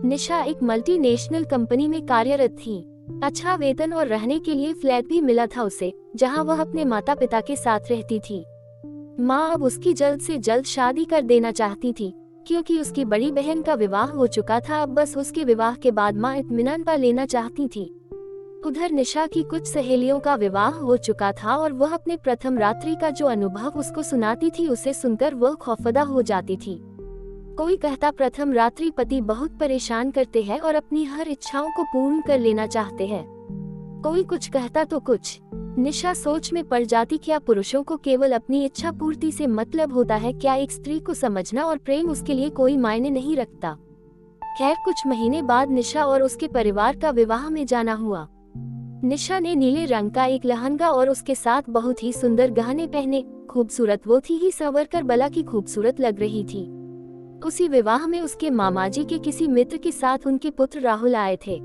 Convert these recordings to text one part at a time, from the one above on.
निशा एक multinational company में कार्यरत थी। अच्छा वेतन और रहने के लिए फ्लैट भी मिला था उसे, जहां वह अपने माता पिता के साथ रहती थी। माँ अब उसकी जल्द से जल्द शादी कर देना चाहती थी, क्योंकि उसकी बड़ी बहन का विवाह हो चुका था। अब बस उसके विवाह के बाद माँ इत्मीनान पा लेना चाहती थी। उधर निशा की कुछ सहेलियों का विवाह हो चुका था और वह अपने प्रथम रात्रि का जो अनुभव उसको सुनाती थी, उसे सुनकर वह खौफजदा हो जाती थी। कोई कहता प्रथम रात्रि पति बहुत परेशान करते हैं और अपनी हर इच्छाओं को पूर्ण कर लेना चाहते हैं। कोई कुछ कहता तो कुछ। निशा सोच में पड़ जाती, क्या पुरुषों को केवल अपनी इच्छा पूर्ति से मतलब होता है? क्या एक स्त्री को समझना और प्रेम उसके लिए कोई मायने नहीं रखता? खैर, कुछ महीने बाद निशा और उसके परिवार का विवाह में जाना हुआ। निशा ने नीले रंग का एक लहंगा और उसके साथ बहुत ही सुंदर गहने पहने। खूबसूरत वो थी ही संवर कर बला की खूबसूरत लग रही थी। उसी विवाह में उसके मामाजी के किसी मित्र के साथ उनके पुत्र राहुल आए थे।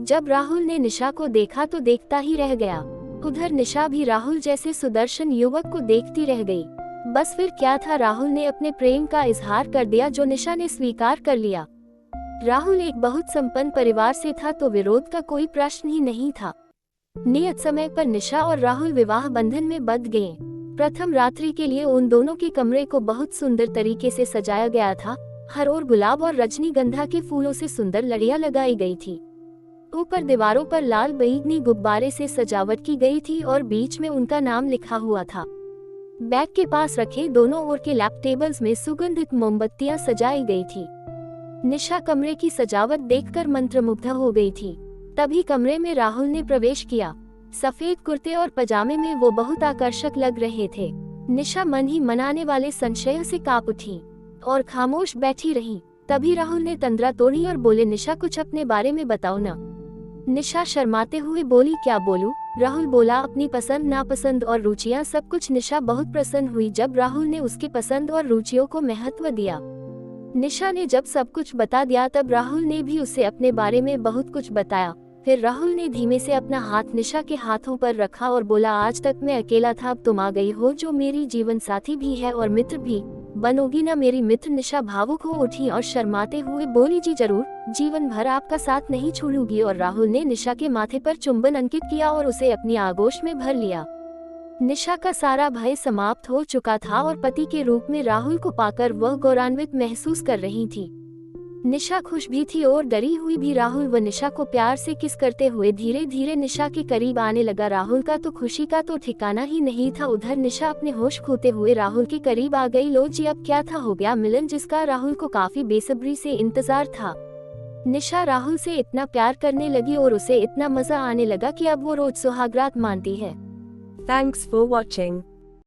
जब राहुल ने निशा को देखा तो देखता ही रह गया। उधर निशा भी राहुल जैसे सुदर्शन युवक को देखती रह गई। बस फिर क्या था, राहुल ने अपने प्रेम का इजहार कर दिया, जो निशा ने स्वीकार कर लिया। राहुल एक बहुत संपन्न परिवार से था, तो विरोध का कोई प्रश्न ही नहीं था। नियत समय पर निशा और राहुल विवाह बंधन में बंध गए। प्रथम रात्रि के लिए उन दोनों के कमरे को बहुत सुंदर तरीके से सजाया गया था। हर ओर गुलाब और रजनीगंधा के फूलों से सुंदर लड़ियां लगाई गई थी। ऊपर दीवारों पर लाल बैंगनी गुब्बारे से सजावट की गई थी और बीच में उनका नाम लिखा हुआ था। बैग के पास रखे दोनों ओर के लैप टेबल्स में सुगंधित मोमबत्तियां सजाई गई थी। निशा कमरे की सजावट देखकर मंत्रमुग्ध हो गई थी। तभी कमरे में राहुल ने प्रवेश किया। सफेद कुर्ते और पजामे में वो बहुत आकर्षक लग रहे थे। निशा मन ही मनाने वाले संशय से कांप उठी और खामोश बैठी रही। तभी राहुल ने तंद्रा तोड़ी और बोले, निशा कुछ अपने बारे में बताओ ना। निशा शर्माते हुए बोली, क्या बोलूं? राहुल बोला, अपनी पसंद नापसंद और रुचियां सब कुछ। निशा बहुत प्रसन्न हुई जब राहुल ने उसकी पसंद और रुचियों को महत्व दिया। निशा ने जब सब कुछ बता दिया तब राहुल ने भी उसे अपने बारे में बहुत कुछ बताया। फिर राहुल ने धीमे से अपना हाथ निशा के हाथों पर रखा और बोला, आज तक मैं अकेला था, अब तुम आ गई हो जो मेरी जीवन साथी भी है और मित्र भी बनोगी ना मेरी मित्र। निशा भावुक हो उठी और शर्माते हुए बोली, जी जरूर, जीवन भर आपका साथ नहीं छोड़ूंगी। और राहुल ने निशा के माथे पर चुंबन अंकित किया और उसे अपनी आगोश में भर लिया। निशा का सारा भय समाप्त हो चुका था और पति के रूप में राहुल को पाकर वह गौरवान्वित महसूस कर रही थी। निशा खुश भी थी और डरी हुई भी। राहुल व निशा को प्यार से किस करते हुए धीरे धीरे निशा के करीब आने लगा। राहुल का तो खुशी का तो ठिकाना ही नहीं था। उधर निशा अपने होश खोते हुए राहुल के करीब आ गई। लो जी, अब क्या था, हो गया मिलन, जिसका राहुल को काफी बेसब्री से इंतजार था। निशा राहुल से इतना प्यार करने लगी और उसे इतना मजा आने लगा कि अब वो रोज सुहागरात मानती है। Thanks for watching.